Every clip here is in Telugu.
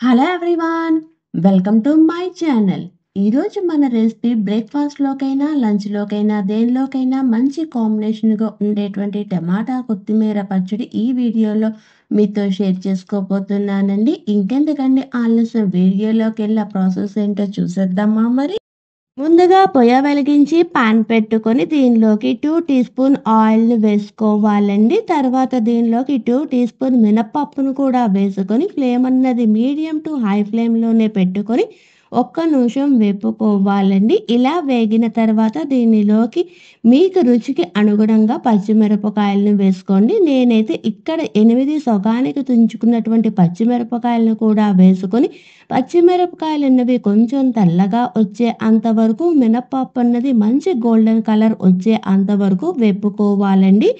Hello everyone, welcome to my channel. ఈరోజు మన రెసిపీ బ్రేక్ఫాస్ట్లోకైనా లంచ్లోకైనా దేనిలోకైనా మంచి కాంబినేషన్గా ఉండేటువంటి టమాటా కొత్తిమీర పచ్చడి ఈ వీడియోలో మీతో షేర్ చేసుకోబోతున్నానండి. ఇంకెందుకండి ఆలస్యం, వీడియోలోకి వెళ్ళి ప్రాసెస్ ఏంటో చూసేద్దామా మరి. ముందుగా పొయ్య వెలిగించి పాన్ పెట్టుకొని దీనిలోకి 2 టీ స్పూన్ ఆయిల్ని వేసుకోవాలండి. తర్వాత దీనిలోకి 2 టీ స్పూన్ మినపప్పును కూడా వేసుకొని ఫ్లేమ్ అన్నది మీడియం టు హై ఫ్లేమ్లోనే పెట్టుకొని ఒక్క నిమిషం వేపుకోవాలండి. ఇలా వేగిన తర్వాత దీనిలోకి మీకు రుచికి అనుగుణంగా పచ్చిమిరపకాయలను వేసుకోండి. నేనైతే ఇక్కడ 8 సగానికి తుంచుకున్నటువంటి పచ్చిమిరపకాయలను కూడా వేసుకొని పచ్చిమిరపకాయలు అన్నవి కొంచెం తెల్లగా వచ్చే అంతవరకు, మినపప్పు అన్నది మంచి గోల్డెన్ కలర్ వచ్చే అంతవరకు వేపుకోవాలండి.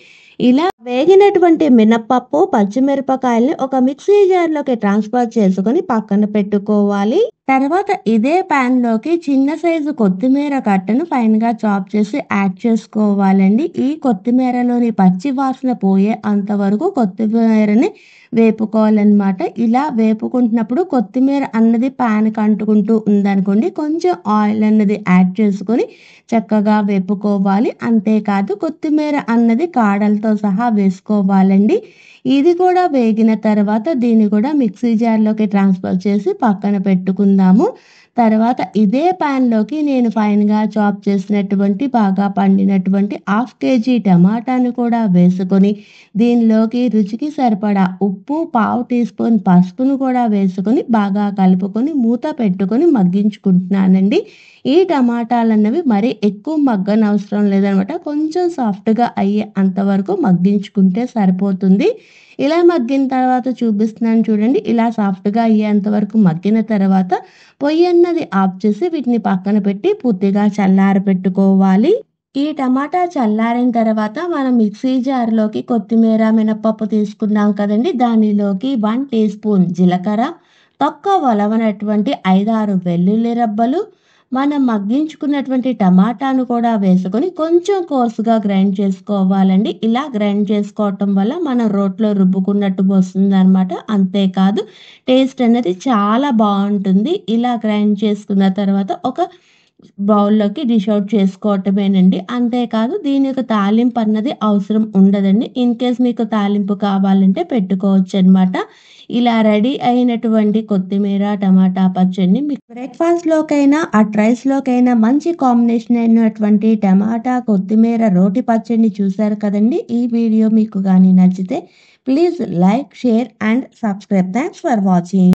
ఇలా వేగినటువంటి మినపప్పు, పచ్చిమిరపకాయల్ని ఒక మిక్సీ జార్లోకి ట్రాన్స్ఫర్ చేసుకొని పక్కన పెట్టుకోవాలి. తర్వాత ఇదే ప్యాన్లోకి చిన్న సైజు కొత్తిమీర కట్టను ఫైన్గా చాప్ చేసి యాడ్ చేసుకోవాలండి. ఈ కొత్తిమీరలోని పచ్చి వాసన పోయే అంతవరకు కొత్తిమీరని వేపుకోవాలన్నమాట. ఇలా వేపుకుంటున్నప్పుడు కొత్తిమీర అన్నది ప్యాన్కి అంటుకుంటూ ఉందనుకోండి, కొంచెం ఆయిల్ అన్నది యాడ్ చేసుకొని చక్కగా వేపుకోవాలి. అంతేకాదు కొత్తిమీర అన్నది కాడలతో సహా వేసుకోవాలండి. ఇది కూడా వేగిన తర్వాత దీన్ని కూడా మిక్సీ జార్లోకి ట్రాన్స్ఫర్ చేసి పక్కన పెట్టుకుందాము. తర్వాత ఇదే ప్యాన్లోకి నేను ఫైన్గా చాప్ చేసినటువంటి బాగా పండినటువంటి 1/2 కేజీ టమాటాను కూడా వేసుకొని దీనిలోకి రుచికి సరిపడా ఉప్పు, 1/2 టీ స్పూన్ పసుపును కూడా వేసుకొని బాగా కలుపుకొని మూత పెట్టుకొని మగ్గించుకుంటున్నానండి. ఈ టమాటాలన్నవి మరీ ఎక్కువ మగ్గనవసరం లేదనమాట. కొంచెం సాఫ్ట్గా అయ్యే అంతవరకు మగ్గించుకుంటే సరిపోతుంది. ఇలా మగ్గిన తర్వాత చూపిస్తున్నాను చూడండి. ఇలా సాఫ్ట్గా అయ్యేంత వరకు మగ్గిన తర్వాత పొయ్యి అన్నది ఆఫ్ చేసి వీటిని పక్కన పెట్టి పూర్తిగా చల్లారబెట్టుకోవాలి. ఈ టమాటా చల్లారిన తర్వాత మనం మిక్సీ జార్లోకి కొత్తిమీర, మినపప్పు తీసుకున్నాం కదండి, దానిలోకి 1 టీ స్పూన్ జీలకర్ర, తొక్క ఒలవనటువంటి 5-6 వెల్లుల్లి రబ్బలు, మనం మగ్గించుకున్నటువంటి టమాటాను కూడా వేసుకొని కొంచెం కోర్సుగా గ్రైండ్ చేసుకోవాలండి. ఇలా గ్రైండ్ చేసుకోవటం వల్ల మనం రోట్లో రుబ్బుకున్నట్టు వస్తుంది అనమాట. అంతేకాదు టేస్ట్ అనేది చాలా బాగుంటుంది. ఇలా గ్రైండ్ చేసుకున్న తర్వాత ఒక బౌల్లోకి డిష్ అవుట్ చేసుకోవటమేనండి. అంతేకాదు దీని యొక్క తాలింపు అన్నది అవసరం ఉండదండి. ఇన్ కేస్ మీకు తాలింపు కావాలంటే పెట్టుకోవచ్చు అనమాట. ఇలా రెడీ అయినటువంటి కొత్తిమీర టమాటా పచ్చడిని మీకు బ్రేక్ఫాస్ట్లోకైనా అట్ రైస్లోకైనా మంచి కాంబినేషన్ అయినటువంటి టమాటా కొత్తిమీర రోటి పచ్చడిని చూశారు కదండి. ఈ వీడియో మీకు కానీ నచ్చితే please like, share and subscribe. Thanks for watching.